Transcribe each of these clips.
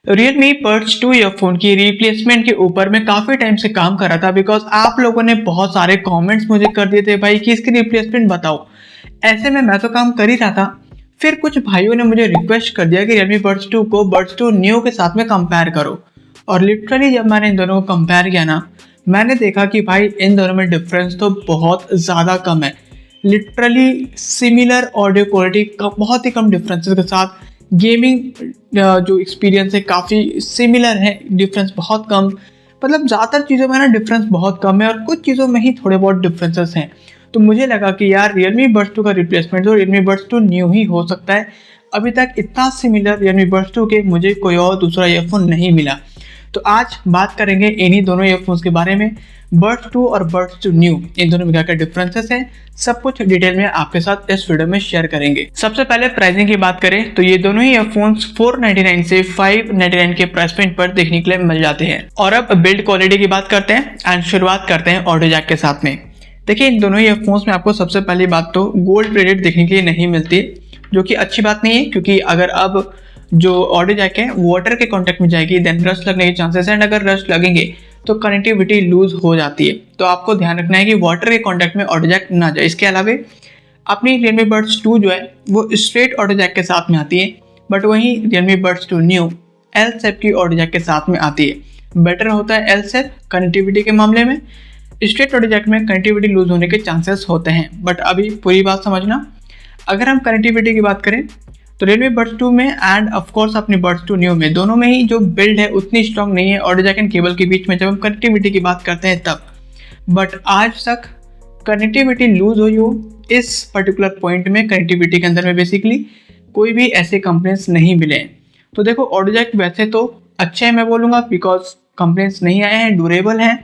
Realme Buds 2 earphone की replacement के ऊपर मैं काफ़ी टाइम से काम कर रहा था बिकॉज आप लोगों ने बहुत सारे कमेंट्स मुझे कर दिए थे भाई कि इसकी रिप्लेसमेंट बताओ। ऐसे में मैं तो काम कर ही रहा था, फिर कुछ भाइयों ने मुझे रिक्वेस्ट कर दिया कि Realme Buds 2 को Buds 2 Neo के साथ में कंपेयर करो। और लिटरली जब मैंने इन दोनों को कंपेयर किया ना, मैंने देखा कि भाई इन दोनों में डिफरेंस तो बहुत ज़्यादा कम है। लिटरली सिमिलर ऑडियो क्वालिटी बहुत ही कम डिफरेंसेस के साथ गेमिंग जो एक्सपीरियंस है काफ़ी सिमिलर है, डिफरेंस बहुत कम। मतलब ज़्यादातर चीज़ों में ना डिफरेंस बहुत कम है और कुछ चीज़ों में ही थोड़े बहुत डिफरेंसेस हैं। तो मुझे लगा कि यार Realme Buds 2 का रिप्लेसमेंट तो Realme Buds 2 Neo ही हो सकता है। अभी तक इतना सिमिलर Realme Buds 2 के मुझे कोई और दूसरा ईयरफोन नहीं मिला। तो आज बात करेंगे इन्हीं दोनों ईयरफोन्स के बारे में, Buds 2 और Buds 2 Neo, इन दोनों में क्या क्या डिफरेंसेस हैं, सब कुछ डिटेल में आपके साथ इस वीडियो में शेयर करेंगे। सबसे पहले प्राइसिंग की बात करें तो ये दोनों ही ईयरफोन्स 499 से 599 के प्राइस पॉइंट पर देखने के लिए मिल जाते हैं। और अब बिल्ड क्वालिटी की बात करते हैं एंड शुरुआत करते हैं ऑडियो जैक के साथ में। देखिए इन दोनों ही ईयरफोन्स में आपको सबसे पहली बात तो गोल्ड प्लेटेड देखने के लिए नहीं मिलती, जो कि अच्छी बात नहीं है क्योंकि अगर अब जो ऑडियो जैक है वाटर के कांटेक्ट में जाएगी देन रस्ट लगने के चांसेस हैं, एंड अगर रस्ट लगेंगे तो कनेक्टिविटी लूज हो जाती है। तो आपको ध्यान रखना है कि वाटर के कांटेक्ट में ऑडियो जैक ना जाए। इसके अलावा अपनी Realme Buds 2 जो है वो स्ट्रेट ऑडियो जैक के साथ में आती है, बट वहीं Realme Buds 2 Neo एल सेप की ऑडियो जैक के साथ में आती है। बेटर होता है एल सेप कनेक्टिविटी के मामले में, स्ट्रेट ऑडियो जैक में कनेक्टिविटी लूज होने के चांसेस होते हैं। बट अभी पूरी बात समझना, अगर हम कनेक्टिविटी की बात करें तो Realme Buds 2 में एंड ऑफ कोर्स अपने Buds 2 Neo में दोनों में ही जो बिल्ड है उतनी स्ट्रांग नहीं है ऑडियो जैक एंड केबल के बीच में जब हम कनेक्टिविटी की बात करते हैं तब। बट आज तक कनेक्टिविटी लूज हुई हो इस पर्टिकुलर पॉइंट में कनेक्टिविटी के अंदर में बेसिकली कोई भी ऐसे कंप्लेंट्स नहीं मिले हैं। तो देखो ऑडियो जैक वैसे तो अच्छे हैं मैं बोलूँगा बिकॉज कंप्लेंट्स नहीं आए हैं, ड्यूरेबल हैं,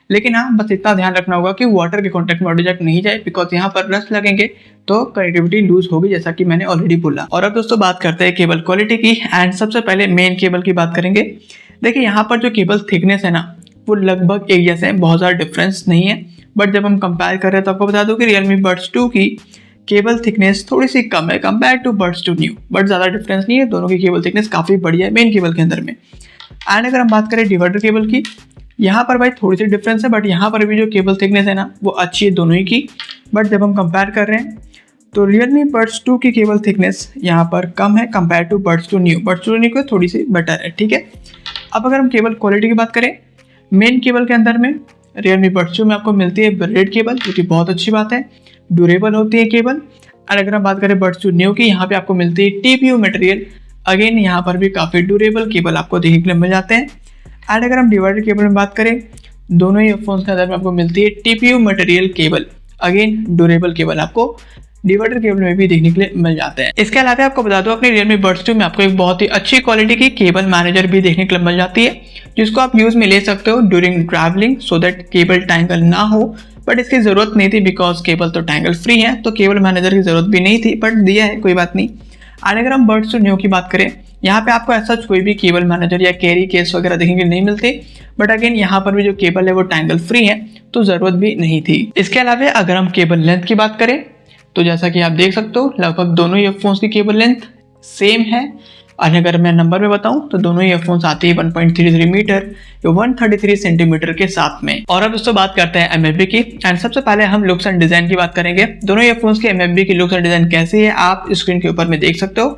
लेकिन हाँ बस इतना ध्यान रखना होगा कि वाटर के कांटेक्ट में ऑडियो जैक नहीं जाए बिकॉज यहाँ पर रस्ट लगेंगे तो कनेक्टिविटी लूज होगी, जैसा कि मैंने ऑलरेडी बोला। और अब दोस्तों बात करते हैं केबल क्वालिटी की एंड सबसे पहले मेन केबल की बात करेंगे। देखिए यहाँ पर जो केबल थिकनेस है ना वो लगभग एक जैसे हैं, बहुत ज़्यादा डिफरेंस नहीं है। बट जब हम कंपेयर कर रहे हैं तो आपको बता दूं कि Realme Buds 2 की केबल थिकनेस थोड़ी सी कम है compare to Buds 2 Neo, but ज़्यादा डिफरेंस नहीं है, दोनों की केबल थिकनेस काफ़ी बढ़िया है मेन केबल के अंदर में। एंड अगर हम बात करें डिवाइडर केबल की, यहाँ पर भाई थोड़ी सी डिफरेंस है, बट यहाँ पर भी जो केबल थिकनेस है ना वो अच्छी है दोनों ही की। बट जब हम कंपेयर कर रहे हैं तो Realme Buds 2 की केबल थिकनेस यहाँ पर कम है compare to Buds 2 Neo। Buds 2 Neo को थोड़ी सी बेटर है, ठीक है। अब अगर हम केबल क्वालिटी की बात करें, मेन केबल के अंदर में Realme Buds 2 में आपको मिलती है ब्रेड केबल, जो कि बहुत अच्छी बात है, ड्यूरेबल होती है केबल। और अगर हम बात करें Buds 2 Neo की, यहाँ पे आपको मिलती है TPU मटेरियल, अगेन यहाँ पर भी काफ़ी ड्यूरेबल केबल आपको देखने के लिए मिल जाते हैं। एंड अगर हम डिवाइडर केबल में बात करें, दोनों ही ईयरफोन्स के अंदर में आपको मिलती है TPU material cable, again durable cable आपको डिवाइडर केबल में भी देखने के लिए मिल जाते हैं। इसके अलावा आपको बता दो अपने Realme Buds 2 में आपको एक बहुत ही अच्छी क्वालिटी की केबल मैनेजर भी देखने के लिए मिल जाती है, जिसको आप यूज में ले सकते हो during travelling so that cable tangle ना हो। बट इसकी ज़रूरत नहीं थी बिकॉज केबल तो टैंगल फ्री है, तो केबल मैनेजर की ज़रूरत भी नहीं थी, बट दिया है कोई बात नहीं। और अगर हम Buds 2 Neo की बात करें, यहाँ पे आपको ऐसा कोई भी केबल मैनेजर या कैरी केस वगैरह देखने के लिए नहीं मिलते, बट अगेन यहाँ पर भी जो केबल है वो टैंगल फ्री है, तो ज़रूरत भी नहीं थी। इसके अलावा अगर हम केबल लेंथ की बात करें तो जैसा कि आप देख सकते हो लगभग दोनों ईयरफोन्स की केबल लेंथ सेम है। और अगर मैं नंबर में बताऊं तो दोनों ईयरफोन्स आती है 1.33 मीटर या 133 सेंटीमीटर के साथ में। और अब दोस्तों बात करते हैं MFB की एंड सबसे पहले हम लुक्स एंड डिजाइन की बात करेंगे। दोनों ईयरफोन्स की MFB की लुक्स एंड डिजाइन कैसी है आप स्क्रीन के ऊपर में देख सकते हो।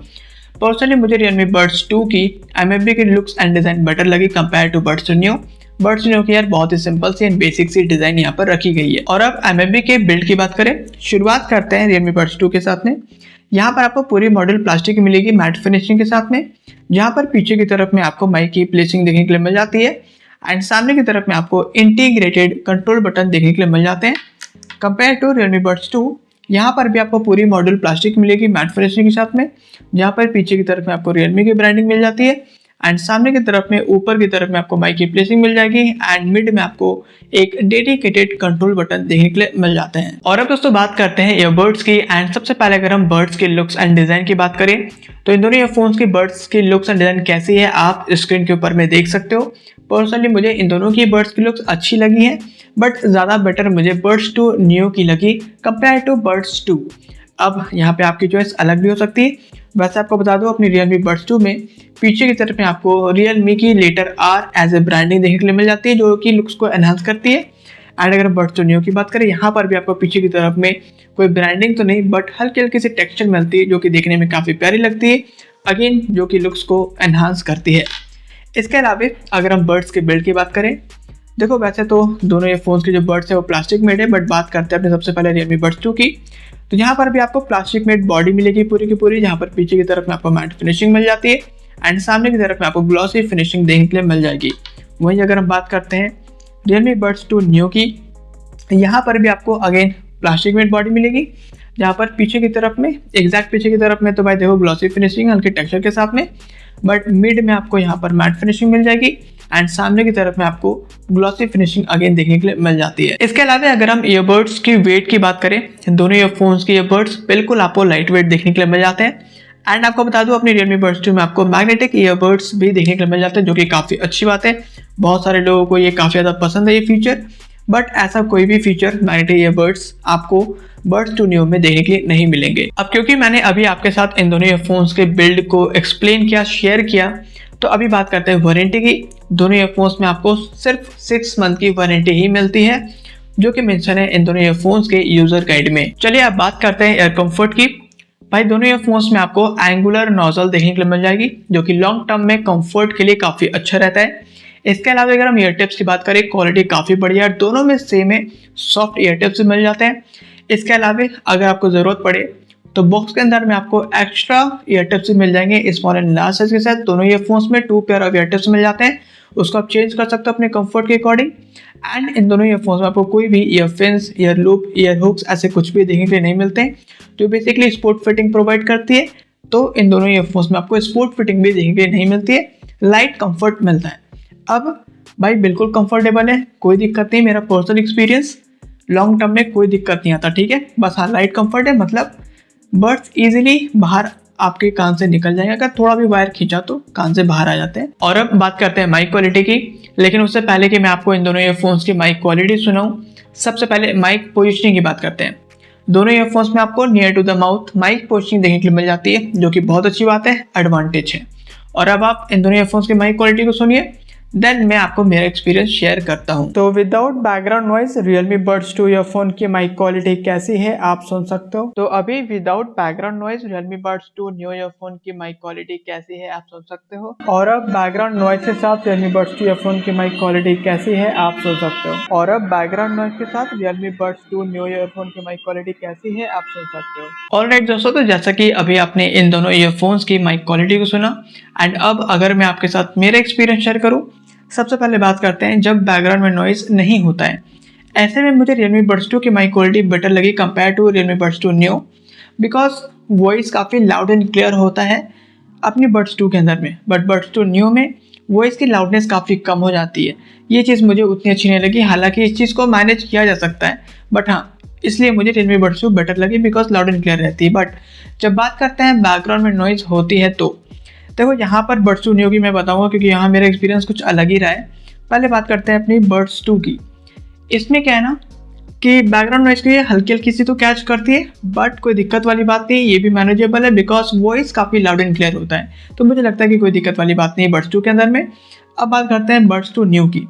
पर्सनली मुझे Realme Buds 2 की MFB की लुक्स एंड डिजाइन बेटर लगी compare to Buds 2 Neo। Buds 2 Neo की यार बहुत ही सिंपल सी एंड बेसिक सी डिजाइन यहाँ पर रखी गई है। और अब MFB के बिल्ड की बात करें, शुरुआत करते हैं Realme Buds 2 के साथ में। यहाँ पर आपको पूरी मॉडल प्लास्टिक की मिलेगी मैट फिनिशिंग के साथ में, जहाँ पर पीछे की तरफ में आपको माइक की प्लेसिंग देखने के लिए मिल जाती है एंड सामने की तरफ में आपको इंटीग्रेटेड कंट्रोल बटन देखने के लिए मिल जाते हैं। कंपेयर टू Realme Buds 2, यहाँ पर भी आपको पूरी मॉडल प्लास्टिक मिलेगी मैट फिनिशिंग के साथ में, जहाँ पर पीछे की तरफ में आपको Realme की ब्रांडिंग मिल जाती है एंड सामने की तरफ में ऊपर की तरफ में आपको माइक की प्लेसिंग मिल जाएगी एंड मिड में आपको एक डेडिकेटेड कंट्रोल बटन देखने के लिए मिल जाते हैं। और अब दोस्तों बात करते हैं ईयरबड्स की एंड सबसे पहले अगर हम बर्ड्स के लुक्स एंड डिजाइन की बात करें तो इन दोनों ईयरफोन्स की बर्ड्स की लुक्स एंड डिजाइन कैसी है आप स्क्रीन के ऊपर में देख सकते हो। पर्सनली मुझे इन दोनों की बर्ड्स की लुक्स अच्छी लगी है, बट ज़्यादा बेटर मुझे Buds 2 Neo की लगी कंपेयर टू Buds 2। अब यहाँ पे आपकी चॉइस अलग भी हो सकती है, वैसे आपको बता दूं अपनी Realme Buds 2 में पीछे की तरफ में आपको Realme की letter R as a branding देखने के लिए मिल जाती है, जो कि लुक्स को एनहांस करती है। एंड अगर Buds 2 Neo की बात करें, यहाँ पर भी आपको पीछे की तरफ में कोई ब्रांडिंग तो नहीं, बट हल्की हल्की सी टेक्सचर मिलती है जो कि देखने में काफ़ी प्यारी लगती है, अगेन जो कि लुक्स को एनहांस करती है। इसके अलावा अगर हम बर्ड्स के बिल्ड की बात करें, देखो वैसे तो दोनों ये फ़ोन्स के जो बर्ड्स है वो प्लास्टिक मेड है, बट बात करते हैं अपने सबसे पहले Realme Buds 2 की। तो यहाँ पर भी आपको प्लास्टिक मेड बॉडी मिलेगी पूरी की पूरी, जहाँ पर पीछे की तरफ में आपको मैट फिनिशिंग मिल जाती है एंड सामने की तरफ में आपको ग्लॉसी फिनिशिंग देखने के लिए मिल जाएगी। वहीं अगर हम बात करते हैं Realme Buds 2 Neo की, यहाँ पर भी आपको अगेन प्लास्टिक मेड बॉडी मिलेगी, जहाँ पर पीछे की तरफ में एग्जैक्ट पीछे की तरफ में तो भाई देखो ग्लॉसी फिनिशिंग हल्के टेक्सचर के साथ में, बट मिड में आपको यहाँ पर मैट फिनिशिंग मिल जाएगी एंड सामने की तरफ में आपको ग्लॉसी फिनिशिंग अगेन देखने के लिए मिल जाती है। इसके अलावा अगर हम ईयरबड्स की वेट की बात करें, दोनों ईयरफोन्स के ईयरबड्स बिल्कुल आपको लाइट वेट देखने के लिए मिल जाते हैं। एंड आपको बता दूं अपनी Realme Buds 2 में आपको मैग्नेटिक ईयरबड्स भी देखने के लिए मिल जाते हैं, जो कि काफ़ी अच्छी बात है। बहुत सारे लोगों को ये काफ़ी ज़्यादा पसंद है ये फीचर, बट ऐसा कोई भी फीचर मैग्नेटिक ईयरबड्स आपको Buds 2 Neo में देखने के लिए नहीं मिलेंगे। अब क्योंकि मैंने अभी आपके साथ इन दोनों ईयरफोन्स के बिल्ड को एक्सप्लेन किया, शेयर किया, तो अभी बात करते हैं वारंटी की। दोनों ईयरफोन्स में आपको सिर्फ 6 मंथ की वारंटी ही मिलती है, जो कि मेंशन है इन दोनों ईयरफोन्स के यूजर गाइड में। चलिए अब बात करते हैं एयर कंफर्ट की। भाई दोनों ईयरफोन्स में आपको एंगुलर नोजल देखने के लिए मिल जाएगी, जो कि लॉन्ग टर्म में कंफर्ट के लिए काफ़ी अच्छा रहता है। इसके अलावा अगर हम ईयर टिप्स की बात करें, क्वालिटी काफ़ी बढ़िया है, दोनों में सेम है, सॉफ्ट ईयर टिप्स मिल जाते हैं। इसके अलावा अगर आपको ज़रूरत पड़े तो बॉक्स के अंदर में आपको एक्स्ट्रा ईयर टिप्स भी मिल जाएंगे स्मॉल एंड लार्ज साइज के साथ। दोनों ईयरफोन्स में 2 पेयर ऑफ ईयर टिप्स मिल जाते हैं, उसको आप चेंज कर सकते हो अपने कंफर्ट के अकॉर्डिंग। एंड इन दोनों ईयरफोन्स में आपको कोई भी ईयरफिन्स, ईयर लूप, ईयर हुक्स ऐसे कुछ भी देखने के लिए नहीं मिलते हैं, जो बेसिकली स्पोर्ट फिटिंग प्रोवाइड करती है। तो इन दोनों ईयरफोन्स में आपको स्पोर्ट फिटिंग भी देखने के लिए नहीं मिलती है, लाइट कंफर्ट मिलता है। अब भाई बिल्कुल कंफर्टेबल है, कोई दिक्कत नहीं, मेरा पर्सनल एक्सपीरियंस, लॉन्ग टर्म में कोई दिक्कत नहीं आता, ठीक है। बस हाँ लाइट कंफर्ट है, मतलब बर्ड्स इजीली बाहर आपके कान से निकल जाएंगे, अगर थोड़ा भी वायर खींचा तो कान से बाहर आ जाते हैं। और अब बात करते हैं माइक क्वालिटी की, लेकिन उससे पहले कि मैं आपको इन दोनों ईयरफोन्स की माइक क्वालिटी सुनाऊं, सबसे पहले माइक पोजिशनिंग की बात करते हैं। दोनों ईयरफोन्स में आपको near to the mouth mic positioning देखने के लिए मिल जाती है, जो कि बहुत अच्छी बात है, एडवांटेज है। और अब आप इन दोनों ईयरफोन्स की माइक क्वालिटी को सुनिए, देन मैं आपको मेरा एक्सपीरियंस शेयर करता हूं। तो without background noise Realme Buds 2 earphone की माइक क्वालिटी कैसी है आप सुन सकते हो। तो अभी without background noise Realme Buds 2 Neo earphone की माइक क्वालिटी कैसी है आप सुन सकते हो। और अब बैकग्राउंड नॉइज के साथ Realme Buds 2 ईयरफोन की माइक क्वालिटी कैसी है आप सुन सकते हो। और अब बैकग्राउंड नॉइज के साथ Realme Buds 2 Neo ईयरफोन की माइक क्वालिटी कैसी है आप सुन सकते हो। ऑलराइट दोस्तों, तो जैसा कि अभी आपने इन दोनों ईयरफोन्स की माइक क्वालिटी को सुना, एंड अब अगर मैं आपके साथ मेरा एक्सपीरियंस शेयर करूं, सबसे पहले बात करते हैं जब बैकग्राउंड में नॉइज नहीं होता है। ऐसे में मुझे Realme Buds 2 की माइक क्वालिटी बेटर लगी compare to Realme Buds 2 Neo, because voice काफ़ी लाउड एंड क्लियर होता है अपनी Buds 2 के अंदर में, बट Buds 2 Neo में वॉइस की लाउडनेस काफ़ी कम हो जाती है। ये चीज़ मुझे उतनी अच्छी नहीं लगी, हालांकि इस चीज़ को मैनेज किया जा सकता है, बट हाँ इसलिए मुझे Realme Buds 2 बेटर लगी बिकॉज लाउड एंड क्लियर रहती है। बट जब बात करते हैं बैकग्राउंड में नॉइज होती है, तो देखो यहाँ पर Buds 2 Neo की मैं बताऊँगा, क्योंकि यहाँ मेरा एक्सपीरियंस कुछ अलग ही रहा है। पहले बात करते हैं अपनी Buds 2 की। इसमें क्या है ना कि बैकग्राउंड नॉइज की हल्की हल्की सी तो कैच करती है, बट कोई दिक्कत वाली बात नहीं, ये भी मैनेजेबल है बिकॉज वॉइस काफ़ी लाउड एंड क्लियर होता है, तो मुझे लगता है कि कोई दिक्कत वाली बात नहीं है Buds 2 के अंदर में। अब बात करते हैं Buds 2 Neo की।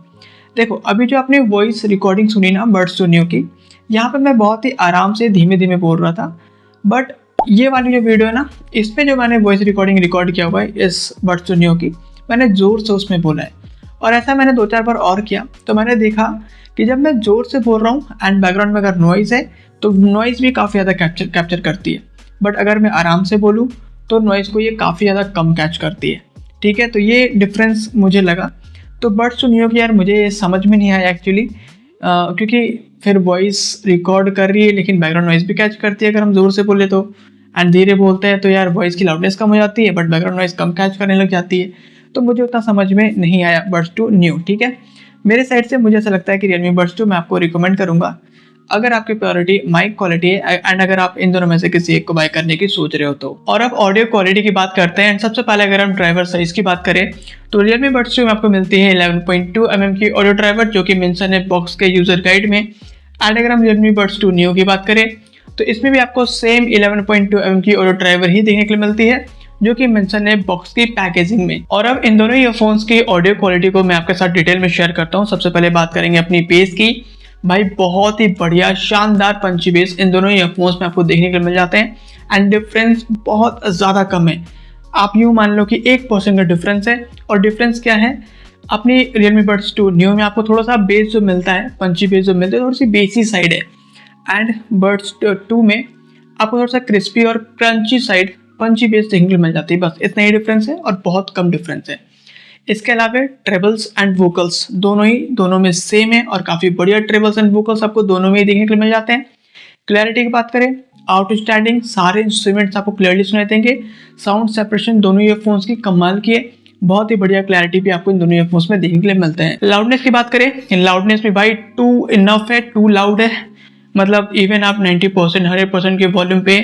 देखो अभी जो आपने वॉइस रिकॉर्डिंग सुनी ना Buds 2 Neo की, यहाँ पर मैं बहुत ही आराम से धीमे धीमे बोल रहा था, बट ये वाली जो वीडियो है ना, इसमें जो मैंने वॉइस रिकॉर्डिंग रिकॉर्ड किया हुआ है इस Buds 2 Neo की, मैंने ज़ोर से उसमें बोला है। और ऐसा मैंने 2-4 बार और किया, तो मैंने देखा कि जब मैं ज़ोर से बोल रहा हूँ एंड बैकग्राउंड में अगर नॉइज़ है तो नॉइज़ भी काफ़ी ज़्यादा कैप्चर करती है, बट अगर मैं आराम से बोलूँ तो नॉइज़ को ये काफ़ी ज़्यादा कम कैच करती है, ठीक है। तो ये डिफरेंस मुझे लगा। तो Buds 2 Neo की यार मुझे समझ में नहीं आया एक्चुअली, क्योंकि फिर वॉइस रिकॉर्ड कर रही है लेकिन बैकग्राउंड नॉइज़ भी कैच करती है अगर हम ज़ोर से बोले तो, एंड धीरे बोलते हैं तो यार वॉइस की लाउडनेस कम हो जाती है, but background noise come catch करने लग जाती है। तो मुझे उतना समझ में नहीं आया Buds 2 Neo, ठीक है। मेरे साइड से मुझे ऐसा लगता है कि Realme Buds 2 मैं आपको रिकमेंड करूंगा अगर आपकी प्रायोरिटी माइक क्वालिटी है एंड अगर आप इन दोनों में से किसी एक को बाय करने की सोच रहे हो तो। और अब ऑडियो क्वालिटी की बात करते हैं। सबसे पहले अगर हम ड्राइवर साइज की बात करें तो Realme Buds 2 में आपको मिलती है 11.2 mm की ऑडियो ड्राइवर, जो कि मेंशन है बॉक्स के यूजर गाइड में। एंड अगर हम Realme Buds 2 Neo की बात करें तो इसमें भी आपको सेम 11.2 mm की ऑडियो ड्राइवर ही देखने के लिए मिलती है, जो कि मेंशन है बॉक्स की पैकेजिंग में। और अब इन दोनों ईयरफोन्स की ऑडियो क्वालिटी को मैं आपके साथ डिटेल में शेयर करता हूँ। सबसे पहले बात करेंगे अपनी बेस की। भाई बहुत ही बढ़िया शानदार पंची बेस इन दोनों ईयरफोन्स में आपको देखने को मिल जाते हैं एंड डिफरेंस बहुत ज़्यादा कम है। आप यूँ मान लो कि 1% का डिफरेंस है। और डिफरेंस क्या है, अपनी Realme Buds 2 Neo में आपको थोड़ा सा बेस जो मिलता है, पंची बेस जो मिलती है, थोड़ी सी बेसी साइड है एंड Buds 2 में आपको थोड़ा सा क्रिस्पी और क्रंची साइड पंची बेस देखने को मिल जाती है। बस इतना ही डिफरेंस है और बहुत कम डिफरेंस है। इसके अलावा ट्रेबल्स एंड वोकल्स दोनों में सेम है और काफ़ी बढ़िया ट्रेबल्स एंड वोकल्स आपको दोनों में ही देखने को मिल जाते हैं। क्लैरिटी की बात करें, आउटस्टैंडिंग सारे इंस्ट्रूमेंट्स आपको क्लियरली सुनाई देंगे। साउंड सेपरेशन दोनों ईयरफोन्स की कमाल की है, बहुत ही बढ़िया क्लैरिटी भी आपको इन दोनों ईयरफोन्स में देखने के लिए मिलते हैं। लाउडनेस की बात करें, लाउडनेस में भाई टू इनफ है, टू लाउड है। मतलब इवन आप 90% 100% के वॉल्यूम पे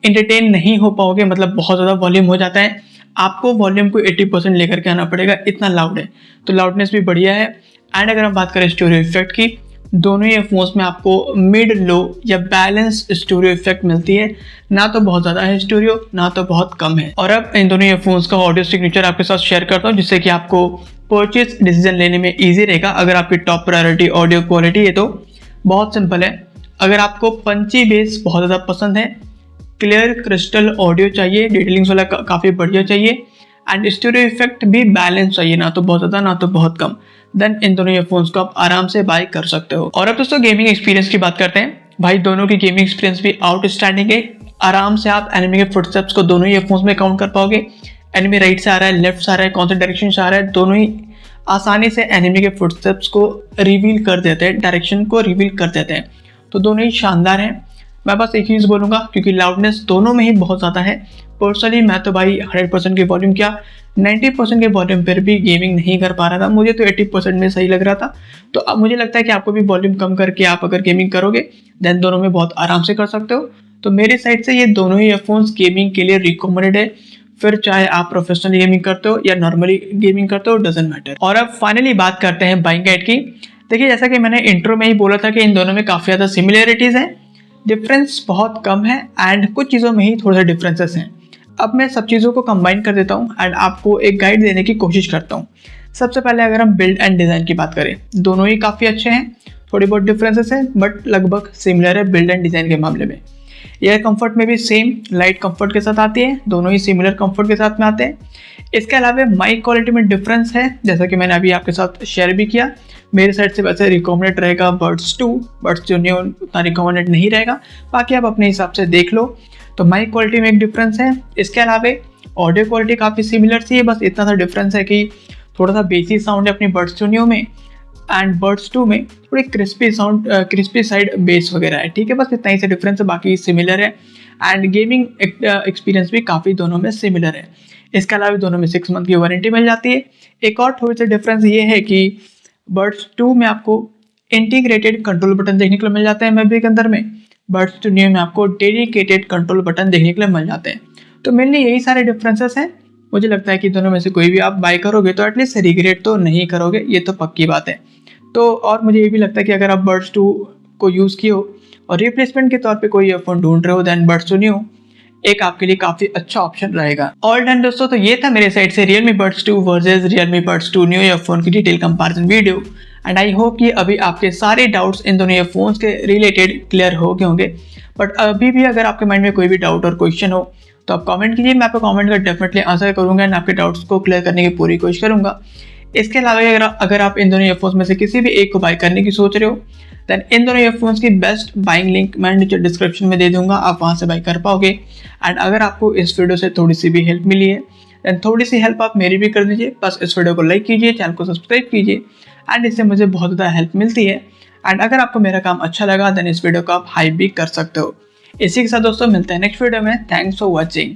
इंटरटेन नहीं हो पाओगे, मतलब बहुत ज़्यादा वॉल्यूम हो जाता है, आपको वॉल्यूम को 80% लेकर के आना पड़ेगा, इतना लाउड है। तो लाउडनेस भी बढ़िया है। एंड अगर हम बात करें स्टूडियो इफेक्ट की, दोनों ईयरफोन्स में आपको मिड लो या बैलेंस स्टूडियो इफेक्ट मिलती है, ना तो बहुत ज़्यादा है स्टूडियो, ना तो बहुत कम है। और अब इन दोनों ईयरफोन्स का ऑडियो सिग्नेचर आपके साथ शेयर करता हूँ, जिससे कि आपको परचेज डिसीजन लेने में ईजी रहेगा। अगर आपकी टॉप प्रायोरिटी ऑडियो क्वालिटी है तो बहुत सिंपल है। अगर आपको पंची बेस बहुत ज़्यादा पसंद है, क्लियर क्रिस्टल ऑडियो चाहिए, डिटेलिंग्स वाला काफ़ी बढ़िया चाहिए एंड स्टूडियो इफेक्ट भी बैलेंस चाहिए, ना तो बहुत ज़्यादा ना तो बहुत कम, देन इन दोनों ईयरफोन्स को आप आराम से बाय कर सकते हो। और अब दोस्तों गेमिंग एक्सपीरियंस की बात करते हैं। भाई दोनों की गेमिंग एक्सपीरियंस भी आउटस्टैंडिंग है। आराम से आप एनिमी के फुटस्टेप्स को दोनों ईयरफोन्स में काउंट कर पाओगे। एनिमी राइट से आ रहा है, लेफ्ट से आ रहा है, कौन से डायरेक्शन से आ रहा है, दोनों ही आसानी से एनिमी के फुटस्टेप्स को रिवील कर देते हैं, डायरेक्शन को रिवील कर देते हैं। तो दोनों ही शानदार हैं। मैं बस एक चीज़ बोलूँगा, क्योंकि लाउडनेस दोनों में ही बहुत ज़्यादा है। पर्सनली मैं तो भाई 100% के वॉल्यूम क्या 90% के वॉल्यूम पर भी गेमिंग नहीं कर पा रहा था, मुझे तो 80% में सही लग रहा था। तो अब मुझे लगता है कि आपको भी वॉल्यूम कम करके आप अगर गेमिंग करोगे देन दोनों में बहुत आराम से कर सकते हो। तो मेरी साइड से ये दोनों ही ईयरफोन्स गेमिंग के लिए रिकमेंडेड है। फिर चाहे आप प्रोफेशनल गेमिंग करते हो या नॉर्मली गेमिंग करते हो, डजंट मैटर। और अब फाइनली बात करते हैं बाइंग गाइड की। देखिए जैसा कि मैंने इंट्रो में ही बोला था कि इन दोनों में काफ़ी ज़्यादा सिमिलरिटीज़ हैं, डिफरेंस बहुत कम है एंड कुछ चीज़ों में ही थोड़े से डिफरेंसेस हैं। अब मैं सब चीज़ों को कंबाइन कर देता हूँ एंड आपको एक गाइड देने की कोशिश करता हूँ। सबसे पहले अगर हम बिल्ड एंड डिज़ाइन की बात करें, दोनों ही काफ़ी अच्छे हैं, थोड़ी बहुत डिफरेंसेस हैं बट लगभग सिमिलर है बिल्ड एंड डिज़ाइन के मामले में। एयर कंफर्ट में भी सेम लाइट कंफर्ट के साथ आती है, दोनों ही सिमिलर कंफर्ट के साथ में आते हैं। इसके अलावा माइक क्वालिटी में डिफरेंस है, जैसा कि मैंने अभी आपके साथ शेयर भी किया। मेरे साइड से वैसे रिकमेंडेड रहेगा Buds 2 Neo उतना रिकमेंडेड नहीं रहेगा, बाकी आप अपने हिसाब से देख लो। तो माइक क्वालिटी में एक डिफरेंस है। इसके अलावा ऑडियो क्वालिटी काफ़ी सिमिलर सी है, बस इतना सा डिफरेंस है कि थोड़ा सा बेसी साउंड है अपनी Buds 2 Neo में एंड Buds 2 में थोड़ी crispy sound, crispy side base वगैरह है। ठीक है, बस इतना ही से डिफरेंस है, बाकी सिमिलर है एंड गेमिंग एक्सपीरियंस भी काफ़ी दोनों में सिमिलर है। इसके अलावा दोनों में 6 मंथ की वारंटी मिल जाती है। एक और थोड़ी सी डिफरेंस ये है कि Buds 2 में आपको इंटीग्रेटेड कंट्रोल बटन देखने को मिल जाते हैं मैकबुक के अंदर में, Buds 2 Neo में आपको डेडिकेटेड कंट्रोल बटन देखने के लिए मिल जाते हैं। तो मेनली यही सारे डिफरेंसेस हैं। मुझे लगता है कि दोनों में से कोई भी आप बाय करोगे तो एटलीस्ट रिग्रेट तो नहीं करोगे, ये तो पक्की बात है। तो और मुझे ये भी लगता है कि अगर आप Buds 2 को यूज़ किए हो और रिप्लेसमेंट के तौर पे कोई ईयरफोन ढूंढ रहे हो देन Buds 2 Neo एक आपके लिए काफ़ी अच्छा ऑप्शन रहेगा। ऑल डन दोस्तों, तो ये था मेरे साइड से Realme Buds 2 versus Realme Buds 2 Neo earphone की detail comparison video and I hope कि अभी आपके सारे डाउट्स इन दोनों ईयरफोन्स के रिलेटेड क्लियर हो गए होंगे। बट अभी भी अगर आपके माइंड में कोई भी डाउट और क्वेश्चन हो तो आप कमेंट कीजिए, मैं आपको कमेंट कर डेफिनेटली आंसर करूँगा एंड आपके डाउट्स को क्लियर करने की पूरी कोशिश करूँगा। इसके अलावा अगर आप इन दोनों ईयरफोन्स में से किसी भी एक को बाय करने की सोच रहे हो देन इन दोनों ईयरफोन्स की बेस्ट बाइंग लिंक मैं नीचे डिस्क्रिप्शन में दे दूंगा, आप वहाँ से बाय कर पाओगे। एंड अगर आपको इस वीडियो से थोड़ी सी भी हेल्प मिली है देन थोड़ी सी हेल्प आप मेरी भी कर दीजिए। बस इस वीडियो को लाइक कीजिए, चैनल को सब्सक्राइब कीजिए एंड इससे मुझे बहुत ज़्यादा हेल्प मिलती है। एंड अगर आपको मेरा काम अच्छा लगा देन इस वीडियो को आप हाइप भी कर सकते हो। इसी के साथ दोस्तों मिलते हैं नेक्स्ट वीडियो में। Thanks for watching.